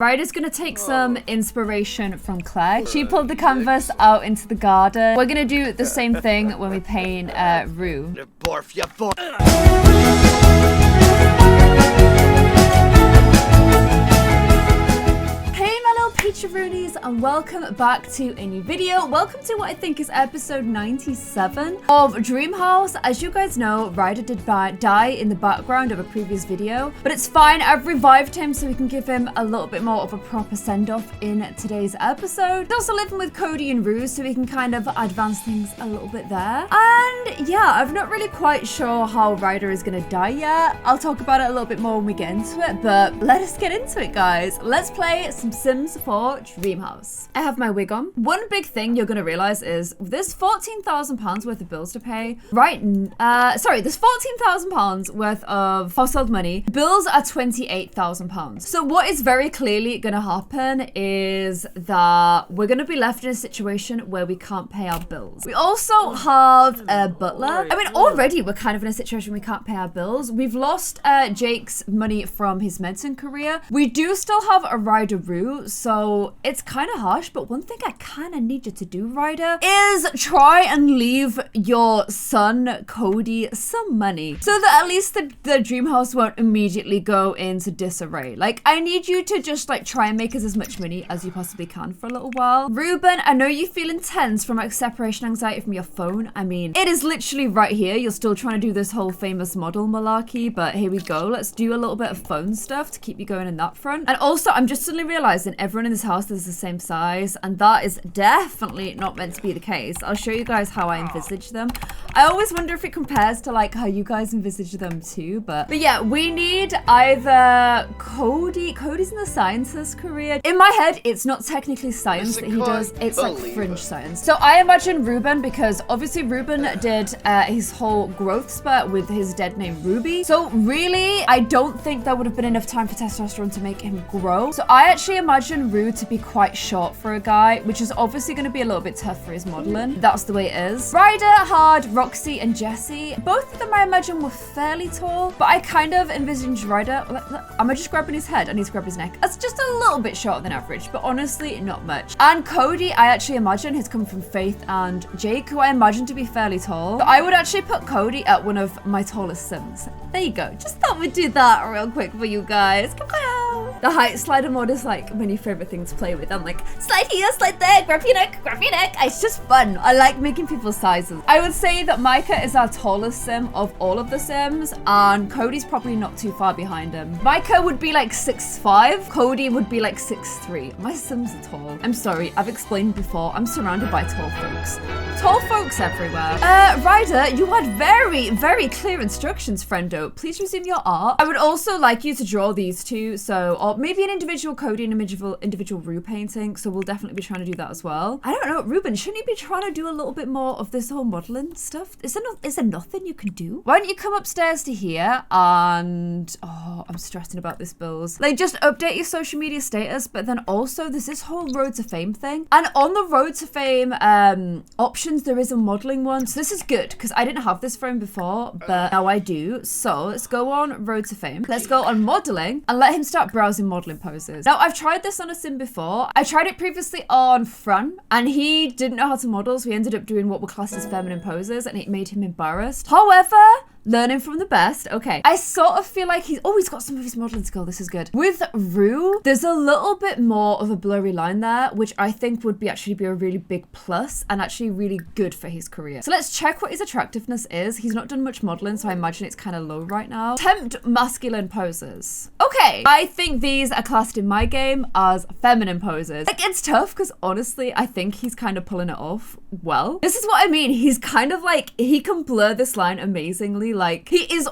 Ryder's gonna take some inspiration from Claire. She pulled the canvas out into the garden. We're gonna do the same thing when we paint Roo. Peacharoonies, and welcome back to a new video. Welcome to what I think is episode 97 of Dream House. As you guys know, Ryder did die in the background of a previous video, but it's fine. I've revived him so we can give him a little bit more of a proper send-off in today's episode. He's also living with Cody and Roo, so we can kind of advance things a little bit there. And yeah, I'm not really quite sure how Ryder is gonna die yet. I'll talk about it a little bit more when we get into it, but let us get into it, guys. Let's play some Sims for Dream House. I have my wig on. One big thing you're gonna realize is there's £14,000 worth of bills to pay. There's £14,000 worth of household money. Bills are £28,000. So what is very clearly gonna happen is that we're gonna be left in a situation where we can't pay our bills. We also have a butler. I mean, already we're kind of in a situation we can't pay our bills. We've lost Jake's money from his medicine career. We do still have a RYDER-ROO, so it's kind of harsh, but one thing I kind of need you to do, Ryder, is try and leave your son, Cody, some money so that at least the dream house won't immediately go into disarray. Like, I need you to just like try and make us as much money as you possibly can for a little while. Ruben, I know you feel intense from like separation anxiety from your phone. I mean, it is literally right here. You're still trying to do this whole famous model malarkey, but here we go. Let's do a little bit of phone stuff to keep you going in that front. And also, I'm just suddenly realizing everyone in this house is the same size, and that is definitely not meant to be the case. I'll show you guys how I envisage them. I always wonder if it compares to like how you guys envisage them too, but yeah, we need either Cody's in the scientist career. In my head, it's not technically science that he does, it's like fringe science. So I imagine Ruben, because obviously Ruben did his whole growth spurt with his dead name Ruby. So really, I don't think there would have been enough time for testosterone to make him grow. So I actually imagine Roo to be quite short for a guy, which is obviously going to be a little bit tough for his modeling. That's the way it is. Ryder had Roxy and Jessie. Both of them I imagine were fairly tall, but I kind of envisaged Ryder. Am I just grabbing his head? I need to grab his neck. That's just a little bit shorter than average, but honestly, not much. And Cody, I actually imagine has come from Faith and Jake, who I imagine to be fairly tall. So I would actually put Cody at one of my tallest Sims. There you go. Just thought we'd do that real quick for you guys. Come on. The height slider mod is like my new favorite thing to play with. I'm like, slide here, slide there, grab your neck, grab your neck. It's just fun. I like making people's sizes. I would say that Micah is our tallest Sim of all of the Sims, and Cody's probably not too far behind him. Micah would be like 6'5". Cody would be like 6'3". My Sims are tall. I'm sorry, I've explained before. I'm surrounded by tall folks. Tall folks everywhere. Ryder, you had very, very clear instructions, friendo. Please resume your art. I would also like you to draw these two, or maybe an individual Cody and individual Roo painting, so we'll definitely be trying to do that as well. I don't know, Ruben, shouldn't you be trying to do a little bit more of this whole modeling stuff? Is there nothing you can do? Why don't you come upstairs to here and... Oh, I'm stressing about this, bills. Like, just update your social media status, but then also there's this whole Road to Fame thing. And on the Road to Fame options, there is a modeling one. So this is good, because I didn't have this for him before, but now I do. So let's go on Road to Fame. Let's go on modeling and let him start browsing modeling poses. Now, I've tried this on a Sim before. I tried it previously on Fran, and he didn't know how to model, so he ended up doing what were classed as feminine poses, and it made him embarrassed. However, learning from the best. Okay, I sort of feel like he's got some of his modeling skill. This is good. With Roo, there's a little bit more of a blurry line there, which I think would actually be a really big plus and actually really good for his career. So let's check what his attractiveness is. He's not done much modeling, so I imagine it's kind of low right now. Tempt masculine poses. Okay, I think these are classed in my game as feminine poses. Like, it's tough because honestly, I think he's kind of pulling it off well. This is what I mean. He's kind of like, he can blur this line amazingly. Like, he is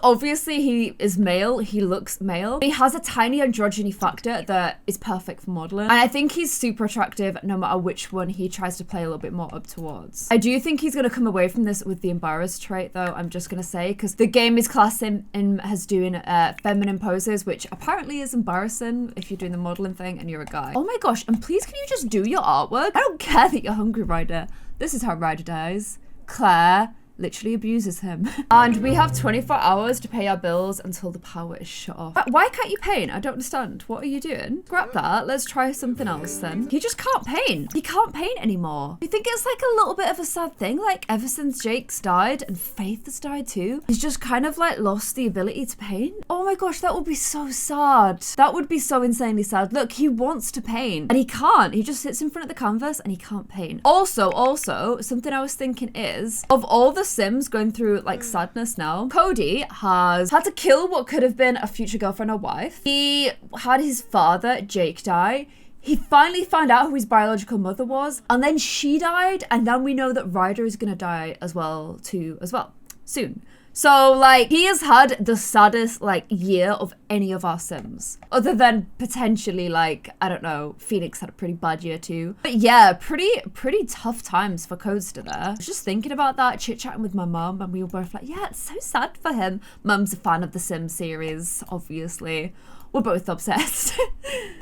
male, he looks male. He has a tiny androgyny factor that is perfect for modeling. And I think he's super attractive no matter which one he tries to play a little bit more up towards. I do think he's going to come away from this with the embarrassed trait though, I'm just going to say, because the game is classing him as doing feminine poses, which apparently is embarrassing if you're doing the modeling thing and you're a guy. Oh my gosh, and please can you just do your artwork? I don't care that you're hungry, Ryder. This is how Ryder dies. Clare literally abuses him. And we have 24 hours to pay our bills until the power is shut off. Why can't you paint? I don't understand. What are you doing? Scrap that. Let's try something else then. He just can't paint. He can't paint anymore. You think it's like a little bit of a sad thing? Like ever since Jake's died and Faith has died too, he's just kind of like lost the ability to paint. Oh my gosh, that would be so sad. That would be so insanely sad. Look, he wants to paint and he can't. He just sits in front of the canvas and he can't paint. Also, something I was thinking is, of all the Sims going through like sadness now, Cody has had to kill what could have been a future girlfriend or wife. He had his father, Jake, die. He finally found out who his biological mother was, and then she died, and then we know that Ryder is gonna die as well, soon. So, like, he has had the saddest, like, year of any of our Sims. Other than potentially, like, I don't know, Phoenix had a pretty bad year too. But yeah, pretty tough times for Coaster there. I was just thinking about that, chit-chatting with my mum, and we were both like, yeah, it's so sad for him. Mum's a fan of the Sims series, obviously. We're both obsessed.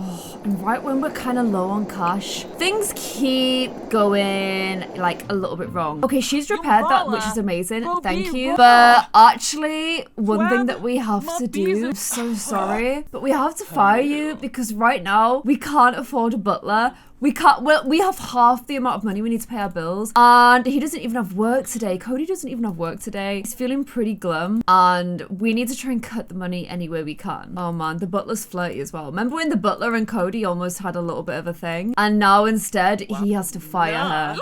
Oh, and right when we're kind of low on cash, things keep going like a little bit wrong. Okay, she's repaired that, which is amazing. Thank you. But actually, one thing that we have to do, I'm so sorry, but we have to fire you because right now we can't afford a butler. We have half the amount of money we need to pay our bills, and he doesn't even have work today. Cody doesn't even have work today. He's feeling pretty glum, and we need to try and cut the money any way we can. Oh man, the butler's flirty as well. Remember when the butler and Cody almost had a little bit of a thing, and now instead he has to fire her.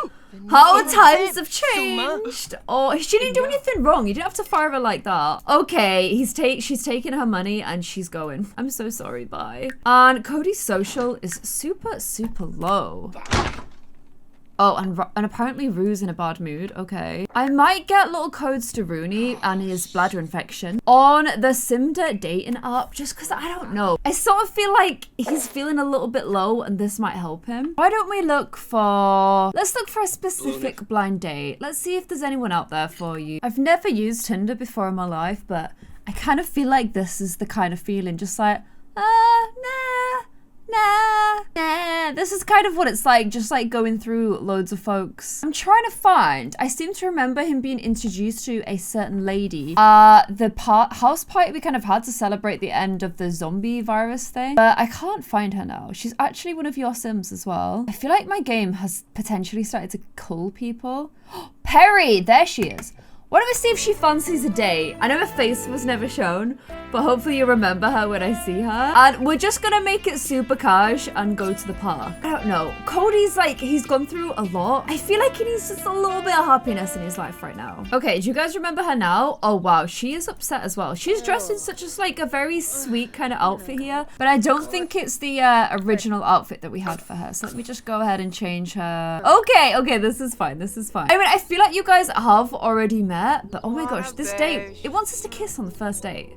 How times have changed. Oh, she didn't do anything wrong. You didn't have to fire her like that. Okay, she's taking her money and she's going. I'm so sorry, bye. And Cody's social is super, super low. Oh, and apparently Roo's in a bad mood. Okay. I might get little codes to Rooney and his bladder infection on the Simda dating app just because I don't know. I sort of feel like he's feeling a little bit low and this might help him. Why don't we let's look for a specific blind date. Let's see if there's anyone out there for you. I've never used Tinder before in my life, but I kind of feel like this is the kind of feeling, just like, nah. This is kind of what it's like, just like going through loads of folks. I'm trying to find, I seem to remember him being introduced to a certain lady. The house party we kind of had to celebrate the end of the zombie virus thing, but I can't find her now. She's actually one of your Sims as well. I feel like my game has potentially started to cull people. Perry, there she is. Why don't we see if she fancies a date? I know her face was never shown, but hopefully you remember her when I see her. And we're just gonna make it super cash and go to the park. I don't know. Cody's like, he's gone through a lot. I feel like he needs just a little bit of happiness in his life right now. Okay, do you guys remember her now? Oh wow, she is upset as well. She's dressed in such a very sweet kind of outfit here, but I don't think it's the original outfit that we had for her. So let me just go ahead and change her. Okay, this is fine. I mean, I feel like you guys have already met, but oh my gosh, this date, it wants us to kiss on the first date.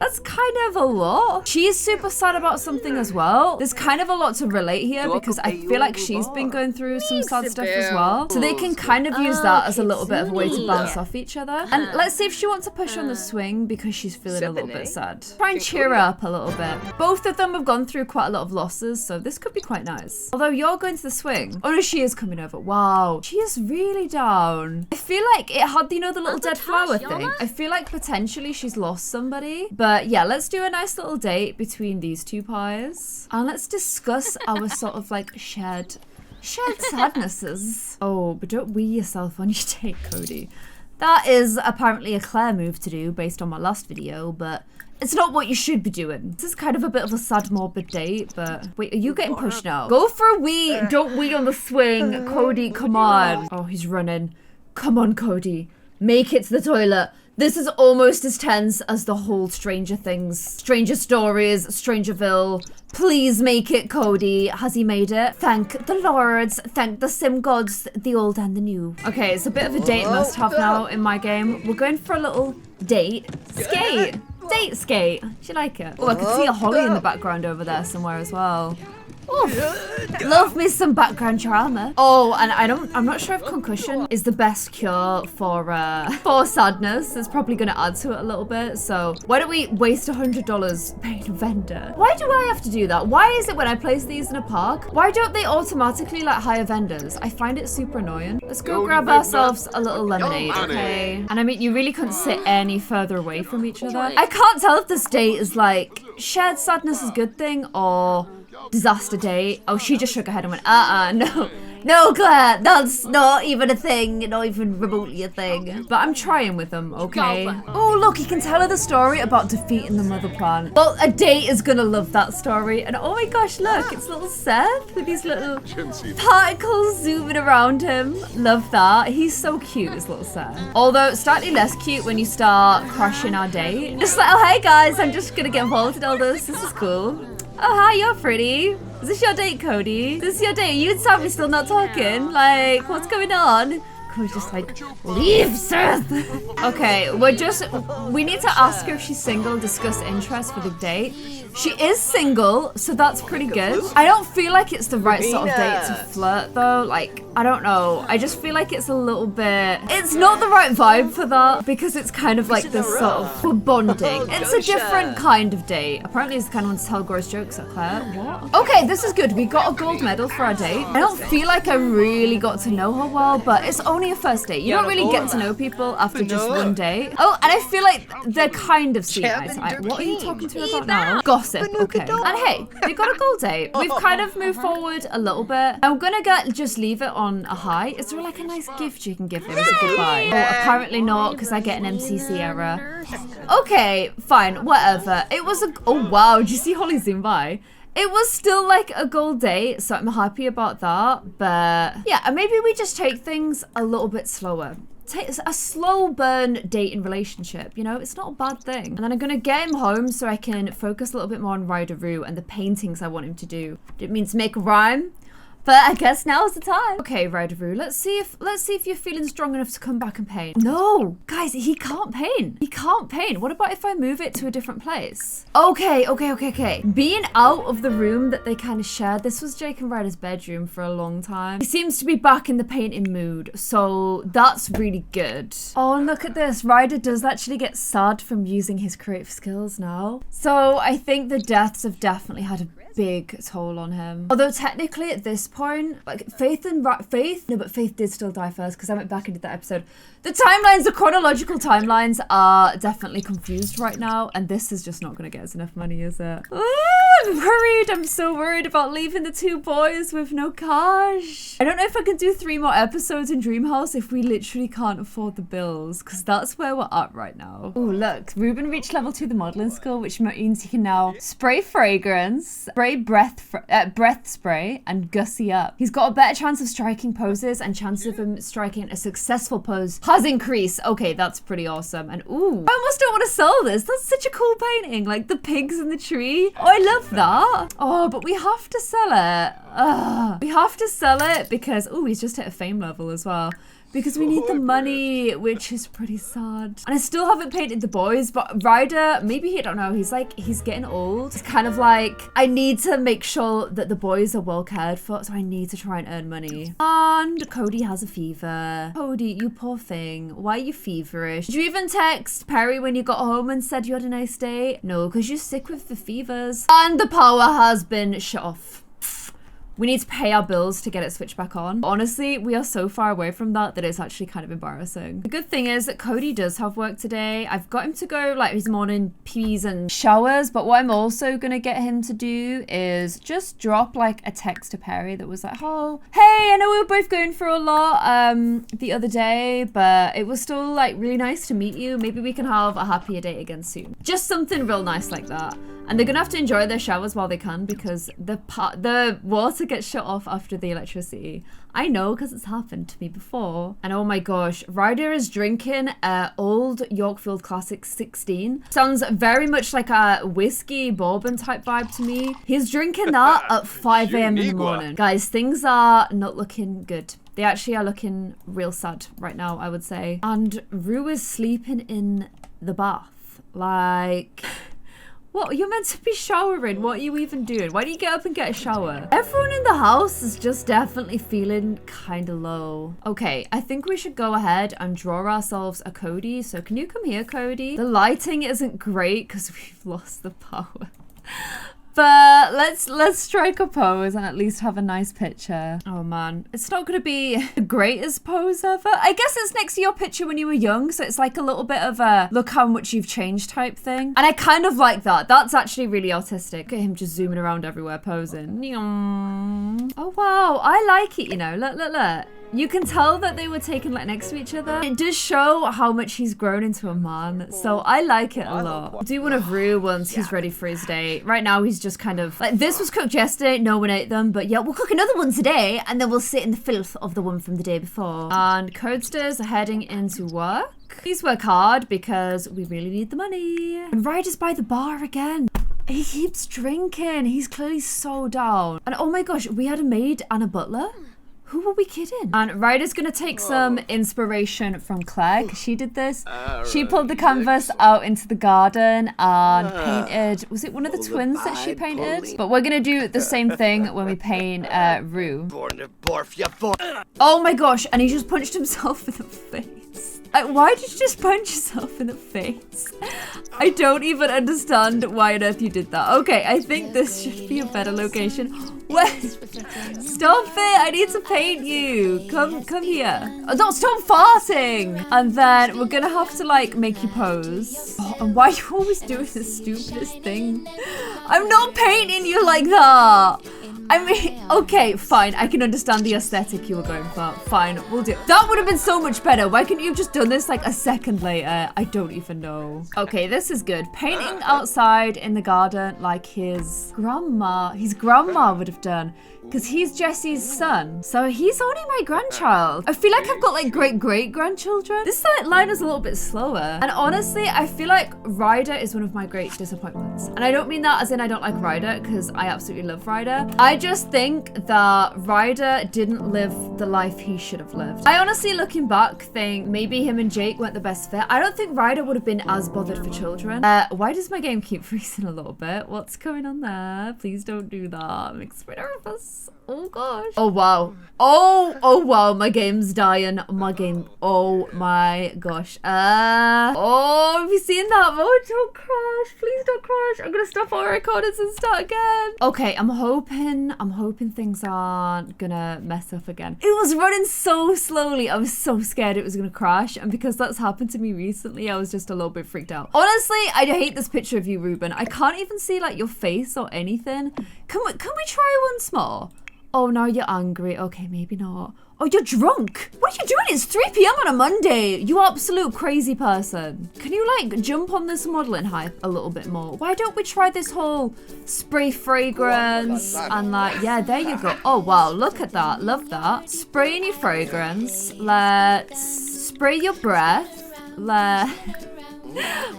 That's kind of a lot. She's super sad about something as well. There's kind of a lot to relate here because I feel like she's been going through some sad stuff as well. So they can kind of use that as a little bit of a way to bounce off each other. And let's see if she wants to push on the swing because she's feeling a little bit sad. Try and cheer her up a little bit. Both of them have gone through quite a lot of losses, so this could be quite nice. Although you're going to the swing. Oh no, she is coming over. Wow, she is really down. I feel like it had, you know, the little dead flower thing. I feel like potentially she's lost somebody. But yeah, let's do a nice little date between these two pies. And let's discuss our sort of like shared sadnesses. Oh, but don't wee yourself on your date, Cody. That is apparently a Claire move to do based on my last video, but it's not what you should be doing. This is kind of a bit of a sad, morbid date, but wait, are you getting pushed now? Go for a wee. Don't wee on the swing. Cody, come on. Oh, he's running. Come on, Cody. Make it to the toilet. This is almost as tense as the whole Stranger Things, Stranger Stories, Strangerville. Please make it, Cody. Has he made it? Thank the lords. Thank the sim gods, the old and the new. Okay, it's a bit of a date must-have now in my game. We're going for a little date skate. Date skate. Do you like it? Oh, I can see a holly in the background over there somewhere as well. Oof. Love me some background drama. Oh, and I'm not sure if concussion is the best cure for sadness. It's probably gonna add to it a little bit. So why don't we waste $100 paying a vendor? Why do I have to do that? Why is it when I place these in a park, why don't they automatically like hire vendors? I find it super annoying. Let's go grab ourselves a little lemonade, okay? And I mean, you really couldn't sit any further away from each other. I can't tell if this date is like shared sadness is a good thing or disaster date. Oh, she just shook her head and went, no. No, Claire, that's not even a thing, not even remotely a thing. But I'm trying with them, okay? Oh, look, you can tell her the story about defeating the mother plant. Well, a date is gonna love that story. And oh my gosh, look, it's little Seth with these little particles zooming around him. Love that. He's so cute, this little Seth. Although slightly less cute when you start crashing our date. Just like, oh, hey guys, I'm just gonna get involved in all this. This is cool. Oh, hi, you're pretty. Is this your date, Cody? This is your date? You and Sammy still not talking? Like, what's going on? Cody's just like, leave, Seth. Okay, we need to ask her if she's single, discuss interest for the date. She is single, so that's pretty good. I don't feel like it's the right sort of date to flirt though. Like, I don't know. I just feel like it's a little bit, it's not the right vibe for that because it's kind of like this sort of for bonding. It's a different kind of date. Apparently it's the kind of one to tell gross jokes at Claire. What? Okay, this is good. We got a gold medal for our date. I don't feel like I really got to know her well, but it's only a first date. You don't really get to know people after just one date. Oh, and I feel like they're kind of seeing eye to eye. What are you talking to her about now? Gossip, okay. And hey, we got a gold date. We've kind of moved forward a little bit. I'm gonna just leave it on a high. Is there like a nice gift you can give him as a goodbye? Oh, apparently not, because I get an MCC error. Okay, fine, whatever. It was oh wow, did you see Holly zoom by? It was still like a gold date, so I'm happy about that. But yeah, maybe we just take things a little bit slower. Take a slow burn date in relationship, you know, it's not a bad thing. And then I'm gonna get him home so I can focus a little bit more on RYDER-ROO and the paintings I want him to do. Didn't mean to make a rhyme, but I guess now's the time. Okay, RYDER-ROO, let's see if you're feeling strong enough to come back and paint. No, guys, he can't paint. He can't paint. What about if I move it to a different place? Okay. Being out of the room that they kind of shared, this was Jake and Ryder's bedroom for a long time. He seems to be back in the painting mood, so that's really good. Oh, and look at this. Ryder does actually get sad from using his creative skills now. So I think the deaths have definitely had a big toll on him. Although technically at this point, like Faith did still die first because I went back and did that episode. The timelines, the chronological timelines are definitely confused right now, and this is just not going to get us enough money, is it? I'm worried. I'm so worried about leaving the two boys with no cash. I don't know if I can do 3 more episodes in Dreamhouse if we literally can't afford the bills, because that's where we're at right now. Oh, look, Ruben reached level 2 of the modeling skill, which means he can now spray fragrance, spray breath spray, and gussy up. He's got a better chance of striking poses, and chances of him striking a successful pose has increased. Okay, that's pretty awesome. And ooh, I almost don't want to sell this. That's such a cool painting, like the pigs in the tree. Oh, I love that. Oh, but we have to sell it. We have to sell it because, oh, he's just hit a fame level as well. Because we need the money, which is pretty sad. And I still haven't painted the boys, but Ryder, maybe, I don't know, he's getting old. It's kind of like, I need to make sure that the boys are well cared for, so I need to try and earn money. And Cody has a fever. Cody, you poor thing. Why are you feverish? Did you even text Perry when you got home and said you had a nice day? No, because you're sick with the fevers. And the power has been shut off. We need to pay our bills to get it switched back on. Honestly, we are so far away from that it's actually kind of embarrassing. The good thing is that Cody does have work today. I've got him to go like his morning pees and showers, but what I'm also gonna get him to do is just drop like a text to Perry that was like, oh, hey, I know we were both going through a lot the other day, but it was still like really nice to meet you. Maybe we can have a happier date again soon. Just something real nice like that. And they're gonna have to enjoy their showers while they can because the water gets shut off after the electricity. I know because it's happened to me before. And oh my gosh, Ryder is drinking old Yorkfield Classic 16. Sounds very much like a whiskey bourbon type vibe to me. He's drinking that at 5 a.m. in the morning. Guys, things are not looking good. They actually are looking real sad right now, I would say. And Rue is sleeping in the bath. Like... What? You're meant to be showering. What are you even doing? Why don't you get up and get a shower? Everyone in the house is just definitely feeling kind of low. Okay, I think we should go ahead and draw ourselves a Cody. So can you come here, Cody? The lighting isn't great because we've lost the power. But let's strike a pose and at least have a nice picture. Oh man, it's not gonna be the greatest pose ever. I guess it's next to your picture when you were young, so it's like a little bit of a look how much you've changed type thing. And I kind of like that. That's actually really artistic. Look at him just zooming around everywhere posing. Oh wow, I like it, you know. Look, look, look. You can tell that they were taken like next to each other. It does show how much he's grown into a man. So I like it a lot. I'll do one of Roo once he's ready for his day. Right now he's just kind of like, this was cooked yesterday, no one ate them, but yeah, we'll cook another one today and then we'll sit in the filth of the one from the day before. And Codesters are heading into work. Please work hard because we really need the money. And Ryder's by the bar again. He keeps drinking. He's clearly so down. And oh my gosh, we had a maid and a butler. Who were we kidding? And Ryder's gonna take some inspiration from Claire, because she did this. She pulled the canvas out into the garden and painted, was it one of the twins that she painted? But we're gonna do the same thing when we paint Roo. Oh my gosh, and he just punched himself in the face. Why did you just punch yourself in the face? I don't even understand why on earth you did that. Okay, I think this should be a better location. Wait, stop it! I need to paint you. Come here. Oh, no, stop farting! And then we're gonna have to like make you pose. Oh, and why are you always doing the stupidest thing? I'm not painting you like that. I mean, okay, fine. I can understand the aesthetic you were going for. Fine, we'll do it. That would have been so much better. Why couldn't you have just done this like a second later? I don't even know. Okay, this is good. Painting outside in the garden like his grandma would have done. Because he's Jesse's son. So he's only my grandchild. I feel like I've got like great-great-grandchildren. This line is a little bit slower. And honestly, I feel like Ryder is one of my great disappointments. And I don't mean that as in I don't like Ryder, because I absolutely love Ryder. I just think that Ryder didn't live the life he should have lived. I honestly, looking back, think maybe him and Jake weren't the best fit. I don't think Ryder would have been as bothered for children. Why does my game keep freezing a little bit? What's going on there? Please don't do that. It makes me nervous. Oh gosh. Oh wow. Oh wow, my game's dying. My game. Oh my gosh. Oh, have you seen that? Oh, don't crash. Please don't crash. I'm gonna stop all recordings and start again. Okay, I'm hoping things aren't gonna mess up again. It was running so slowly. I was so scared it was gonna crash. And because that's happened to me recently, I was just a little bit freaked out. Honestly, I hate this picture of you, Ruben. I can't even see like your face or anything. Can we try once more? Oh, now you're angry. Okay, maybe not. Oh, you're drunk. What are you doing? It's 3 p.m. on a Monday. You absolute crazy person. Can you like jump on this modeling hype a little bit more? Why don't we try this whole spray fragrance and like, yeah, there you go. Oh, wow. Look at that. Love that. Spray in your fragrance. Let's spray your breath.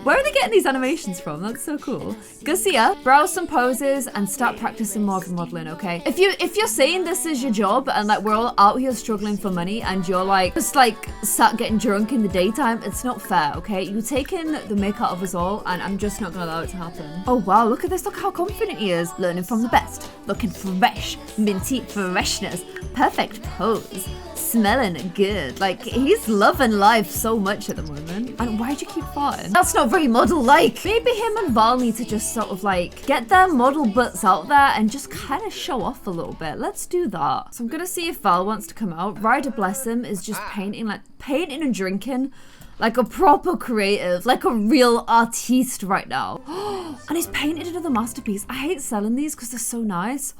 Where are they getting these animations from? That's so cool. Garcia, browse some poses and start practicing more of modeling, okay? If you're saying this is your job and like we're all out here struggling for money and you're like just like sat getting drunk in the daytime, it's not fair, okay? You're taking the mick out of us all and I'm just not gonna allow it to happen. Oh wow, look at this, look how confident he is. Learning from the best, looking fresh, minty freshness, perfect pose. Smelling good. Like, he's loving life so much at the moment. And why'd you keep farting? That's not very model-like. Maybe him and Val need to just sort of like get their model butts out there and just kind of show off a little bit. Let's do that. So I'm gonna see if Val wants to come out. Ryder, bless him, is just painting and drinking like a proper creative, like a real artiste right now. And he's painted another masterpiece. I hate selling these because they're so nice.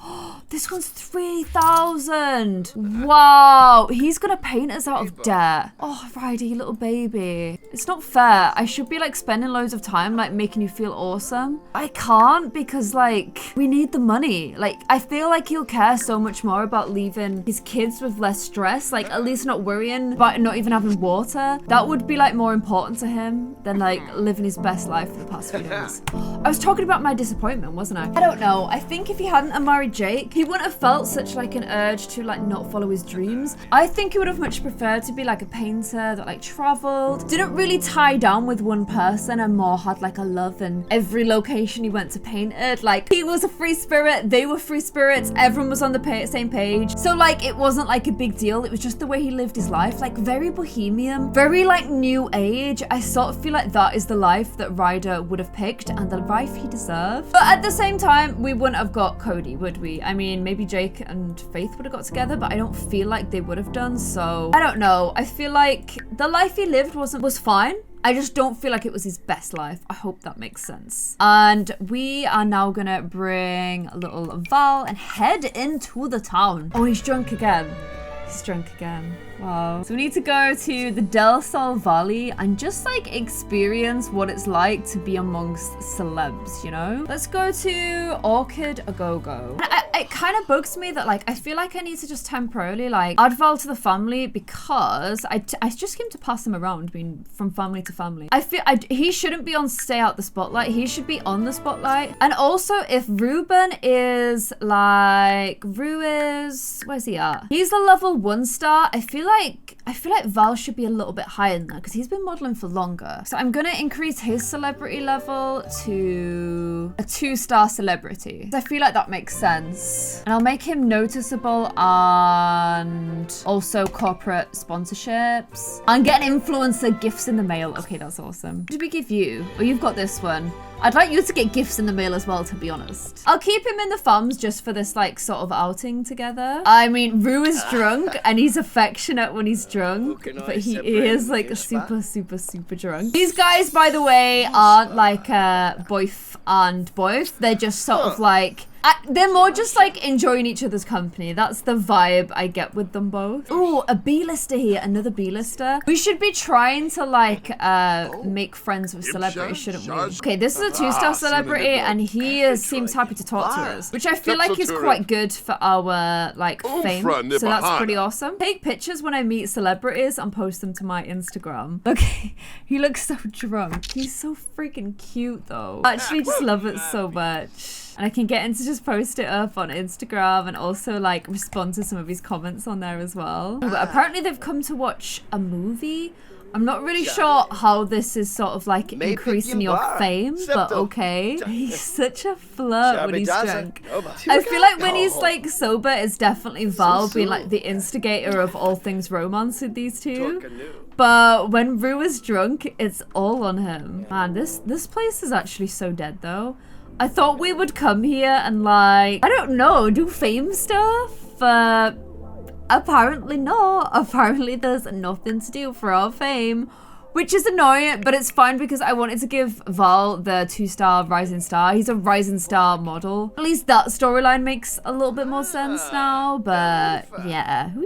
This one's 3,000. Wow, he's gonna paint us out of debt. Oh, Ryder, you little baby. It's not fair. I should be like spending loads of time like making you feel awesome. I can't because like we need the money. Like I feel like he'll care so much more about leaving his kids with less stress, like at least not worrying about not even having water. That would be like like more important to him than like living his best life for the past few days. I was talking about my disappointment, wasn't I? I don't know. I think if he hadn't married Jake, he wouldn't have felt such like an urge to like not follow his dreams. I think he would have much preferred to be like a painter that like traveled, didn't really tie down with one person, and more had like a love in every location he went to painted. Like he was a free spirit, they were free spirits, everyone was on the same page. So like it wasn't like a big deal. It was just the way he lived his life, like very bohemian, very like new age. I sort of feel like that is the life that Ryder would have picked and the life he deserved. But at the same time, we wouldn't have got Cody, would we? I mean, maybe Jake and Faith would have got together, but I don't feel like they would have done. So I don't know. I feel like the life he lived was fine. I just don't feel like it was his best life. I hope that makes sense. And we are now gonna bring little Val and head into the town. Oh, he's drunk again. He's drunk again. Wow. So we need to go to the Del Sol Valley and just like experience what it's like to be amongst celebs, you know? Let's go to Orchid A Go-Go. It kind of bugs me that like I feel like I need to just temporarily like add Val to the family because I just came to pass him around, being from family to family. I feel he shouldn't be on stay out the spotlight. He should be on the spotlight. And also if Ruben is like, where's he at? He's the level 1 star. I feel like Val should be a little bit higher than that because he's been modeling for longer. So I'm gonna increase his celebrity level to a 2-star celebrity. I feel like that makes sense. And I'll make him noticeable and also corporate sponsorships. And get an influencer gifts in the mail. Okay, that's awesome. What did we give you? Oh, you've got this one. I'd like you to get gifts in the mail as well, to be honest. I'll keep him in the fams just for this like sort of outing together. I mean, Roo is drunk and he's affectionate when he's drunk, but he is like super drunk. These guys, by the way, aren't like boyf and boyf. They're just sort of like, they're more just like enjoying each other's company. That's the vibe I get with them both. Ooh, a B-lister here, another B-lister. We should be trying to like make friends with celebrities, shouldn't we? Okay, this is a 2-star celebrity and he seems happy to talk to us, which I feel like is quite good for our like fame. So that's pretty awesome. Take pictures when I meet celebrities and post them to my Instagram. Okay, he looks so drunk. He's so freaking cute though. I actually just love it so much. And I can get him to just post it up on Instagram and also like respond to some of his comments on there as well. But apparently they've come to watch a movie. I'm not really sure how this is sort of like increasing your fame, but okay. He's such a flirt when he's drunk. I feel like when he's like sober, it's definitely Val being like the instigator of all things romance with these two. But when Roo is drunk, it's all on him. Man, this place is actually so dead though. I thought we would come here and like, I don't know, do fame stuff, but apparently not. Apparently there's nothing to do for our fame, which is annoying, but it's fine because I wanted to give Val the 2-star rising star. He's a rising star model. At least that storyline makes a little bit more sense now, but yeah. Who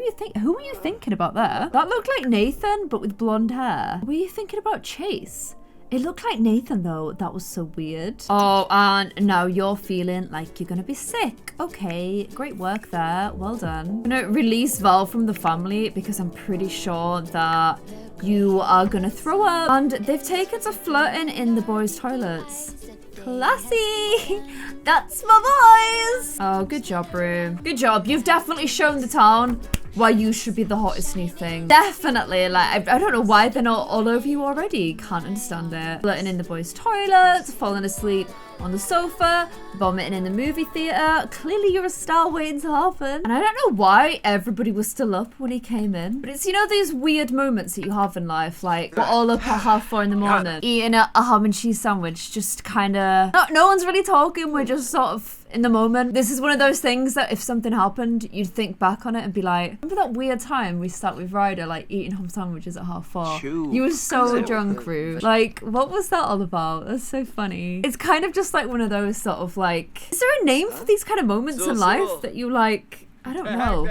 were you thinking about there? That looked like Nathan, but with blonde hair. Were you thinking about Chase? It looked like Nathan though. That was so weird. Oh, and now you're feeling like you're gonna be sick. Okay, great work there. Well done. I'm gonna release Val from the family because I'm pretty sure that you are gonna throw up. And they've taken to flirting in the boys' toilets. Classy. That's my boys. Oh, good job, Roo. Good job. You've definitely shown the town why you should be the hottest new thing. Definitely. Like, I don't know why they're not all over you already. Can't understand it. Flirting in the boys' toilets, falling asleep on the sofa, vomiting in the movie theater. Clearly you're a star waiting to happen. And I don't know why everybody was still up when he came in, but it's, you know, these weird moments that you have in life, like we're all up at 4:30 in the morning eating a ham and cheese sandwich, just kind of, no one's really talking, we're just sort of in the moment. This is one of those things that if something happened, you'd think back on it and be like, remember that weird time we sat with Ryder, like eating ham sandwiches at 4:30? You were so drunk, Roo. Like, what was that all about? That's so funny. It's kind of just like one of those sort of like, is there a name for these kind of moments in life that you like, I don't know,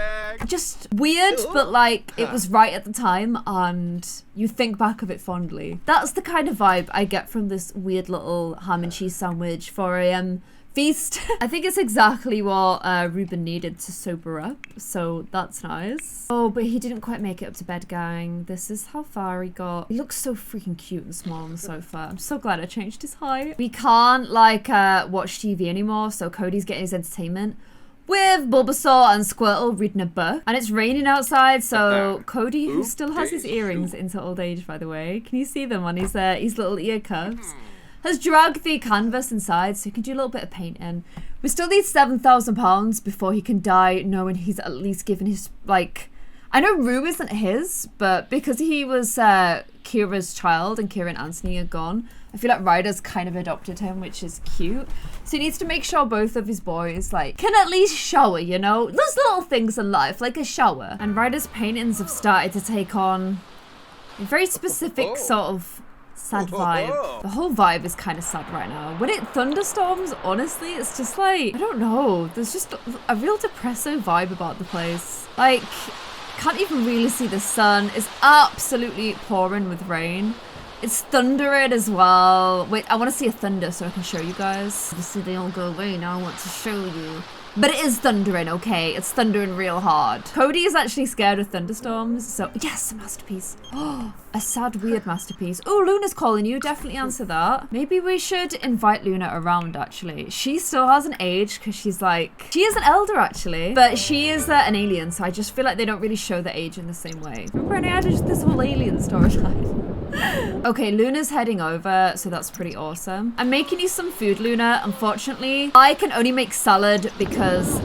just weird, but like it was right at the time and you think back of it fondly. That's the kind of vibe I get from this weird little ham and cheese sandwich, 4 AM Feast. I think it's exactly what Ruben needed to sober up, so that's nice. Oh, but he didn't quite make it up to bed, gang. This is how far he got. He looks so freaking cute and small on the sofa. I'm so glad I changed his height. We can't like watch TV anymore, so Cody's getting his entertainment with Bulbasaur and Squirtle reading a book. And it's raining outside, so Cody, who still has his earrings into old age, by the way, can you see them on his little ear cuffs? Has dragged the canvas inside so he can do a little bit of painting. We still need £7,000 before he can die, knowing he's at least given his, like... I know Roo isn't his, but because he was Kira's child and Kira and Anthony are gone, I feel like Ryder's kind of adopted him, which is cute. So he needs to make sure both of his boys, like, can at least shower, you know? Those little things in life, like a shower. And Ryder's paintings have started to take on a very specific sort of sad vibe. The whole vibe is kind of sad right now. When it thunderstorms, honestly, it's just like, I don't know. There's just a real depressive vibe about the place. Like, can't even really see the sun. It's absolutely pouring with rain. It's thundering as well. Wait, I want to see a thunder so I can show you guys. Obviously, they all go away now. I want to show you. But it is thundering, okay? It's thundering real hard. Cody is actually scared of thunderstorms, so yes, a masterpiece. Oh, a sad, weird masterpiece. Oh, Luna's calling you. Definitely answer that. Maybe we should invite Luna around, actually. She still hasn't aged because she's like... She is an elder, actually, but she is an alien, so I just feel like they don't really show the age in the same way. Remember when I added this whole alien storyline? Okay, Luna's heading over, so that's pretty awesome. I'm making you some food, Luna. Unfortunately, I can only make salad because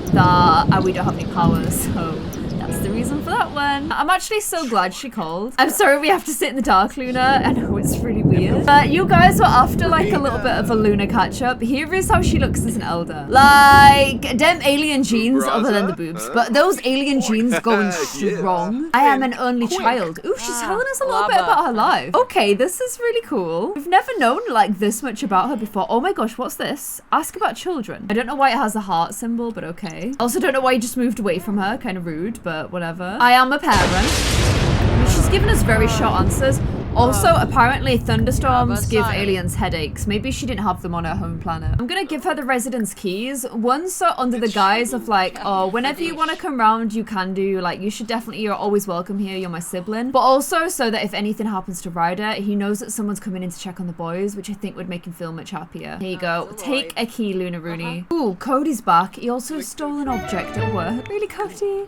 we don't have any power, so that's the reason for that one. I'm actually so glad she called. I'm sorry we have to sit in the dark, Luna. I know it's really weird. But you guys were after like a little bit of a Luna catch-up. Here is how she looks as an elder. Like, them alien genes, other than the boobs, but those alien genes going strong. I am an only child. Ooh, she's telling us a little bit about her life. Okay, this is really cool. We've never known like this much about her before. Oh my gosh, what's this? Ask about children. I don't know why it has a heart symbol, but okay. Also don't know why you just moved away from her. Kind of rude, but whatever. I am a parent. She's given us very short answers. Also, apparently thunderstorms give aliens headaches. Maybe she didn't have them on her home planet. I'm gonna give her the residence keys. Once under the guise of like, oh, whenever you want to come round, you can do. Like, you should definitely, you're always welcome here. You're my sibling. But also so that if anything happens to Ryder, he knows that someone's coming in to check on the boys, which I think would make him feel much happier. Here you go. Take a key, Luna Rooney. Ooh, Cody's back. He also stole an object at work. Really, Cody?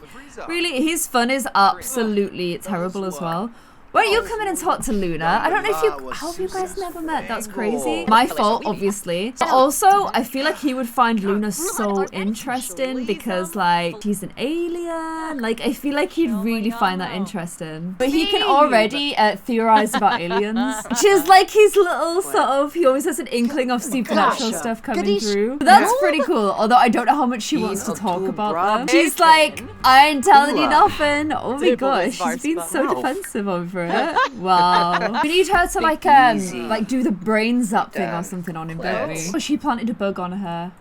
Really? His fun is absolutely terrible as well. Why don't you come in and talk to Luna? I don't know if you... How have you guys never met? That's crazy. My fault, obviously. But also, I feel like he would find Luna so interesting because, like, she's an alien. Like, I feel like he'd really find that interesting. But he can already theorize about aliens. Which is like his little sort of... He always has an inkling of supernatural stuff coming through. But that's pretty cool. Although I don't know how much she wants to talk about them. She's like, I ain't telling you nothing. Oh my gosh, she's been so defensive over it. Wow. We need her to like do the brain zap thing or something on him, don't we? Oh, she planted a bug on her.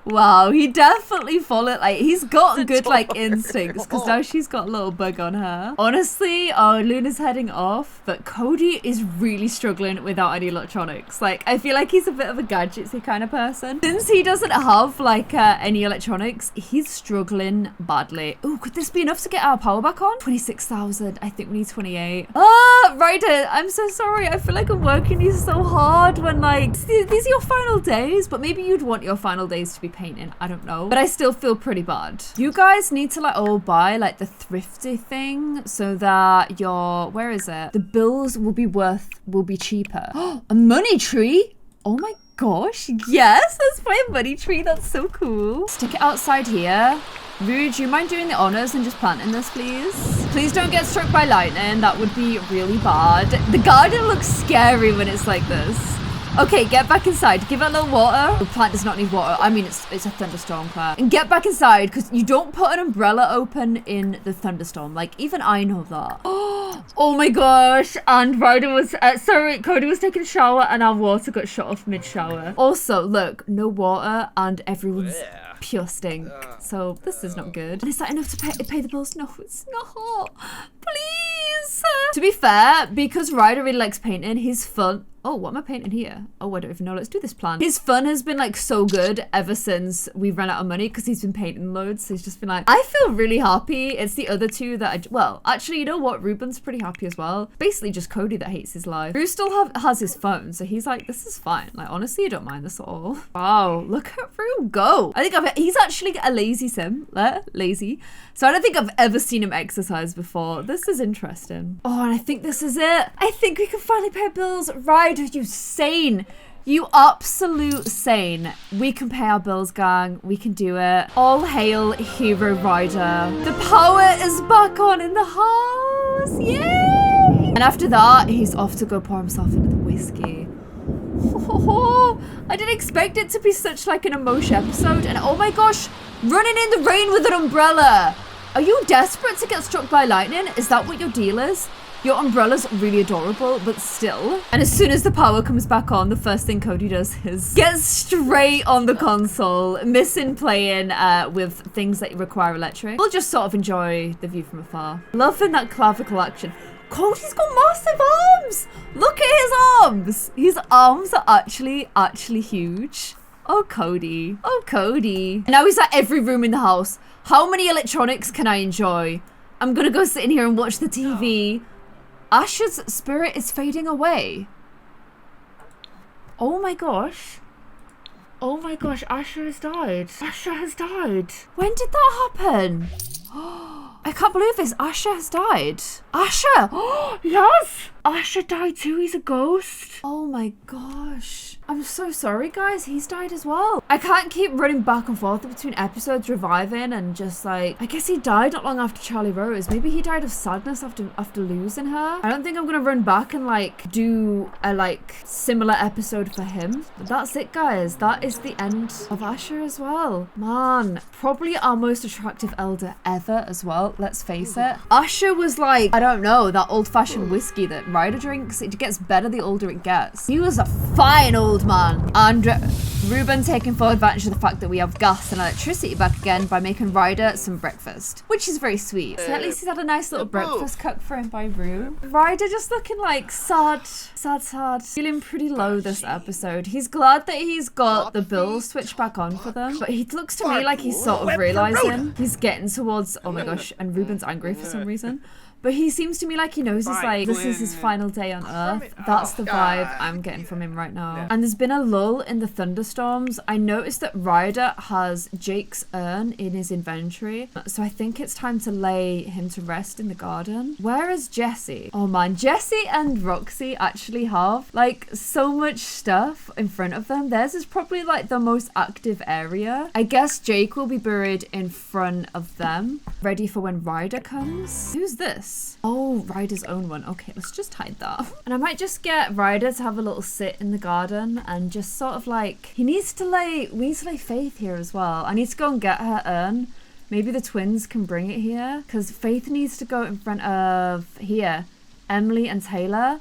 Wow, he definitely followed, like, he's got good, like, instincts, because now she's got a little bug on her. Honestly, oh, Luna's heading off, but Cody is really struggling without any electronics. Like, I feel like he's a bit of a gadgetsy kind of person. Since he doesn't have, like, any electronics, he's struggling badly. Ooh, could this be enough to get our power back on? 26,000. I think we need 28. Oh, Ryder, I'm so sorry. I feel like I'm working you so hard when, like, these are your final days, but maybe you'd want your final days to be painting. I don't know, but I still feel pretty bad. You guys need to like all buy like the thrifty thing so that your, where is it? The bills will be cheaper. A money tree? Oh my gosh, yes, that's my money tree. That's so cool. Stick it outside here. Roo, do you mind doing the honors and just planting this, please? Please don't get struck by lightning. That would be really bad. The garden looks scary when it's like this. Okay, get back inside. Give it a little water. The plant does not need water. I mean, it's a thunderstorm, Claire. And get back inside, because you don't put an umbrella open in the thunderstorm. Like, even I know that. Oh my gosh. And Ryder was, Cody was taking a shower and our water got shut off mid-shower. Also, look, no water and everyone's pure stink. So this is not good. And is that enough to pay the bills? No, it's not. Please. To be fair, because Ryder really likes painting, his fun Oh, what am I painting here? Oh, I don't even know. Let's do this plan. His fun has been like so good ever since we ran out of money because he's been painting loads. So he's just been like, I feel really happy. It's the other two that well, actually, you know what? Ruben's pretty happy as well. Basically just Cody that hates his life. Roo still has his phone. So he's like, this is fine. Like, honestly, I don't mind this at all. Wow, look at Roo go. I think he's actually a lazy sim. Lazy. So I don't think I've ever seen him exercise before. This is interesting. Oh, and I think this is it. I think we can finally pay our bills. Ryder, you sane. You absolute sane. We can pay our bills, gang. We can do it. All hail Hero Ryder. The power is back on in the house. Yay! And after that, he's off to go pour himself into the whiskey. Oh, I didn't expect it to be such like an emotional episode. And oh my gosh, running in the rain with an umbrella. Are you desperate to get struck by lightning? Is that what your deal is? Your umbrella's really adorable, but still. And as soon as the power comes back on, the first thing Cody does is get straight on the console, missing playing with things that require electric. We'll just sort of enjoy the view from afar. Loving that clavicle action. Cody's got massive arms! Look at his arms! His arms are actually huge. Oh, Cody. Oh, Cody. Now he's at every room in the house. How many electronics can I enjoy? I'm gonna go sit in here and watch the TV. Asher's spirit is fading away. Oh my gosh. Oh my gosh, Asher has died. Asher has died. When did that happen? I can't believe this. Asher has died. Asher! Yes! Asher died too. He's a ghost. Oh my gosh. I'm so sorry, guys. He's died as well. I can't keep running back and forth between episodes, reviving and just like... I guess he died not long after Charlie Rose. Maybe he died of sadness after losing her. I don't think I'm gonna run back and like do a like similar episode for him. But that's it, guys. That is the end of Asher as well. Man, probably our most attractive elder ever as well. Let's face it. Asher was like, I don't know, that old-fashioned whiskey that Ryder drinks. It gets better the older it gets. He was a fine old man. And Ruben taking full advantage of the fact that we have gas and electricity back again by making Ryder some breakfast, which is very sweet. So at least he's had a nice little breakfast cooked for him by Roo. Ryder just looking like sad. Feeling pretty low this episode. He's glad that he's got the bills switched back on for them, but he looks to me like he's sort of realizing he's getting towards, oh my gosh, and Ruben's angry for some reason. But he seems to me like he knows he's like, this is his final day on Earth. That's the vibe I'm getting from him right now. And there's been a lull in the thunderstorms. I noticed that Ryder has Jake's urn in his inventory. So I think it's time to lay him to rest in the garden. Where is Jesse? Oh man, Jesse and Roxy actually have like so much stuff in front of them. Theirs is probably like the most active area. I guess Jake will be buried in front of them, ready for when Ryder comes. Who's this? Oh, Ryder's own one. Okay, let's just hide that. And I might just get Ryder to have a little sit in the garden and just sort of like, we need to lay Faith here as well. I need to go and get her urn. Maybe the twins can bring it here because Faith needs to go in front of here, Emily and Taylor.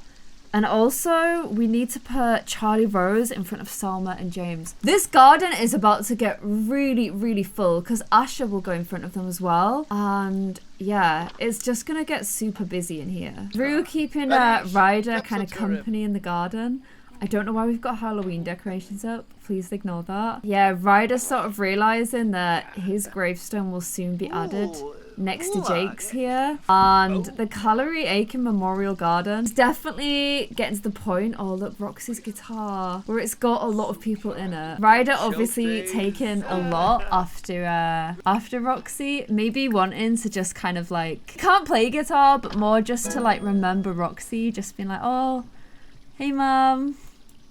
And also, we need to put Charlie Rose in front of Salma and James. This garden is about to get really, really full because Asher will go in front of them as well. And yeah, it's just going to get super busy in here. Roo keeping Ryder kind of company in the garden. I don't know why we've got Halloween decorations up. Please ignore that. Yeah, Ryder's sort of realizing that his gravestone will soon be added next to Jake's here. And the Calorie Aiken Memorial Garden is definitely getting to the point. Oh, look, Roxy's guitar, where it's got a lot of people in it. Ryder obviously taken a lot after Roxy, maybe wanting to just kind of like, can't play guitar, but more just to like remember Roxy, just being like, oh, hey mom.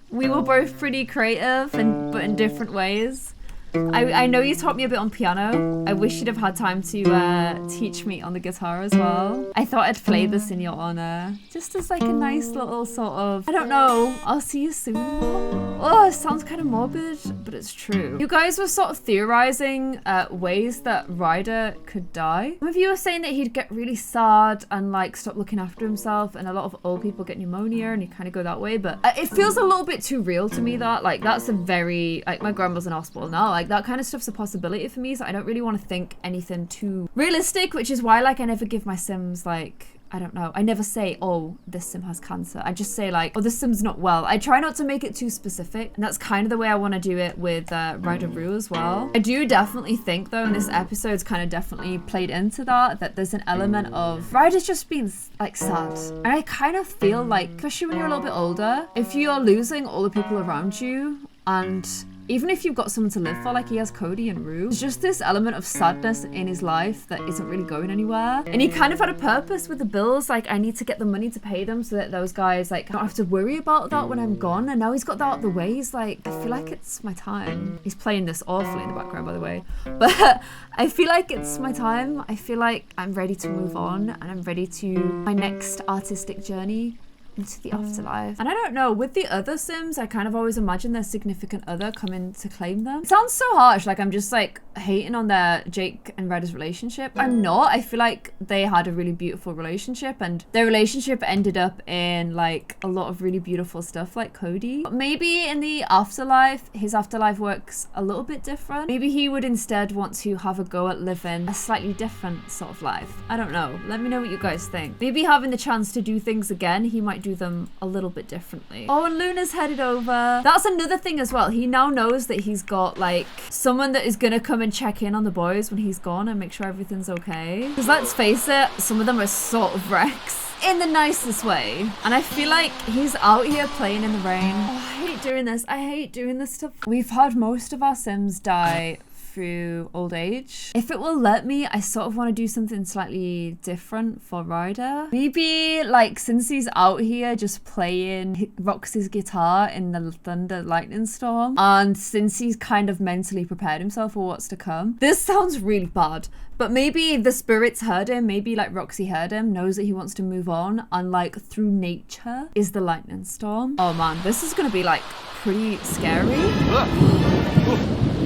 We were both pretty creative, but in different ways. I know you taught me a bit on piano. I wish you'd have had time to teach me on the guitar as well. I thought I'd play this in your honor. Just as like a nice little sort of, I don't know, I'll see you soon, Mom. Oh, it sounds kind of morbid, but it's true. You guys were sort of theorizing ways that Ryder could die. Some of you were saying that he'd get really sad and like stop looking after himself, and a lot of old people get pneumonia and you kind of go that way, but it feels a little bit too real to me that like that's a very, like my grandma's in hospital now, like that kind of stuff's a possibility for me, so I don't really want to think anything too realistic, which is why like I never give my Sims like I don't know. I never say, oh, this sim has cancer. I just say like, oh, this sim's not well. I try not to make it too specific. And that's kind of the way I want to do it with RYDER-ROO as well. I do definitely think though, and this episode's kind of definitely played into that there's an element of Ryder's just being like sad. And I kind of feel like, especially when you're a little bit older, if you're losing all the people around you, and even if you've got someone to live for, like he has Cody and Roo, there's just this element of sadness in his life that isn't really going anywhere. And he kind of had a purpose with the bills, like I need to get the money to pay them so that those guys like don't have to worry about that when I'm gone. And now he's got that out of the way. He's like, I feel like it's my time. He's playing this awfully in the background, by the way. But I feel like it's my time. I feel like I'm ready to move on and I'm ready to my next artistic journey into the afterlife. And I don't know, with the other Sims, I kind of always imagine their significant other coming to claim them. It sounds so harsh, like I'm just like hating on their Jake and Ryder's relationship. I'm not. I feel like they had a really beautiful relationship and their relationship ended up in like a lot of really beautiful stuff like Cody. But maybe in the afterlife, his afterlife works a little bit different. Maybe he would instead want to have a go at living a slightly different sort of life. I don't know. Let me know what you guys think. Maybe having the chance to do things again, he might do them a little bit differently. Oh, and Luna's headed over. That's another thing as well. He now knows that he's got like someone that is gonna come and check in on the boys when he's gone and make sure everything's okay. Because let's face it, some of them are sort of wrecks in the nicest way. And I feel like he's out here playing in the rain. Oh, I hate doing this. I hate doing this stuff. We've had most of our Sims die through old age. If it will let me, I sort of want to do something slightly different for Ryder. Maybe like since he's out here just playing Roxy's guitar in the thunder lightning storm, and since he's kind of mentally prepared himself for what's to come. This sounds really bad, but maybe the spirits heard him, maybe like Roxy heard him, knows that he wants to move on, and like through nature is the lightning storm. Oh man, this is gonna be like pretty scary.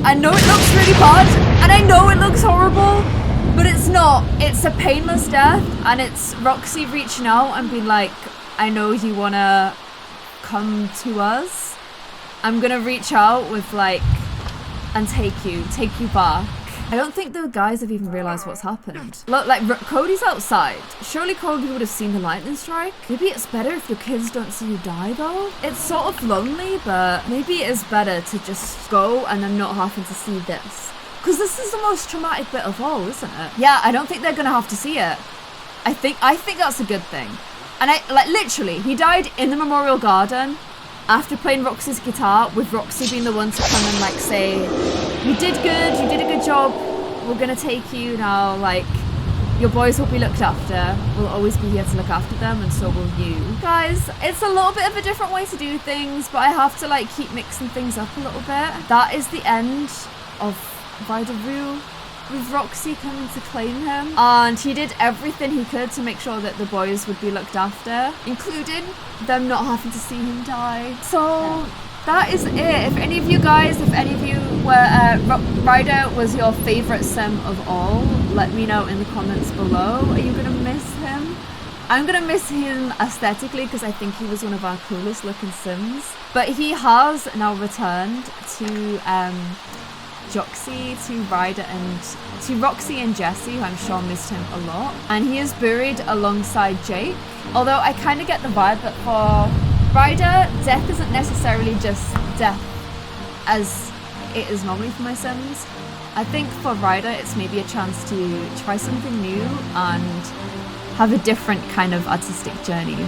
I know it looks really bad, and I know it looks horrible, but it's not. It's a painless death, and it's Roxy reaching out and being like, I know you wanna come to us. I'm gonna reach out with like, and take you back. I don't think the guys have even realized what's happened. Look, like Cody's outside. Surely Cody would have seen the lightning strike. Maybe it's better if your kids don't see you die though. It's sort of lonely, but maybe it is better to just go and then not having to see this. Because this is the most traumatic bit of all, isn't it? Yeah, I don't think they're gonna have to see it. I think that's a good thing. And I like literally, he died in the memorial garden after playing Roxy's guitar, with Roxy being the one to come and like say, you did good, you did a good job, we're gonna take you now, like your boys will be looked after, we'll always be here to look after them, and so will you. Guys, it's a little bit of a different way to do things, but I have to like keep mixing things up a little bit. That is the end of RYDER-ROO, with Roxy coming to claim him, and he did everything he could to make sure that the boys would be looked after, including them not having to see him die. So that is it. If any of you were Ryder was your favorite sim of all, let me know in the comments below. Are you gonna miss him? I'm gonna miss him aesthetically because I think he was one of our coolest looking sims, but he has now returned to Joxy, to Ryder, and to Roxy and Jesse, who I'm sure missed him a lot. And he is buried alongside Jake. Although I kind of get the vibe that for Ryder, death isn't necessarily just death as it is normally for my Sims. I think for Ryder, it's maybe a chance to try something new and have a different kind of artistic journey.